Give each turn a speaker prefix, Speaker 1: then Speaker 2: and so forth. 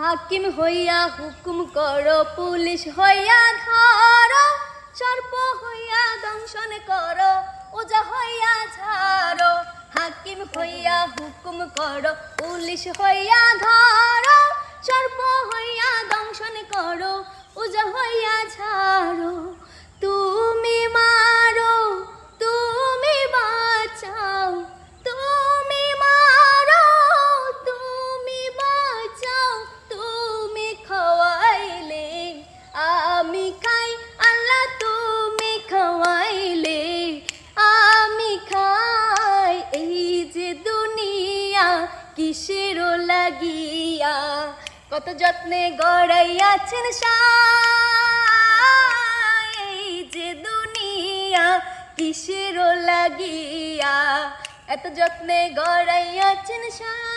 Speaker 1: হাকিম হইয়া হুকুম করো, পুলিশ হইয়া ধরো, সর্প হইয়া দংশন করো, ওজা হইয়া ঝাড়ো। হাকিম হইয়া হুকুম করো, পুলিশ হইয়া ধরো, সর্প হইয়া দংশন করো, ওজা হইয়া ঝাড়ো। তুমি মারো, তুমি বাঁচাও, তুমি মারো, তুমি বাঁচাও, তুমি খাওয়াইলে আমি খাই, আল্লাহ তুমি খাওয়াইলে আমি খাই। এই যে দুনিয়া কিসের লাগিয়া, কত যত্নে গড়াইয়াছেন সাই। এই যে দুনিয়া কিসের লাগিয়া, এত যত্নে গড়াইয়াছেন সাই।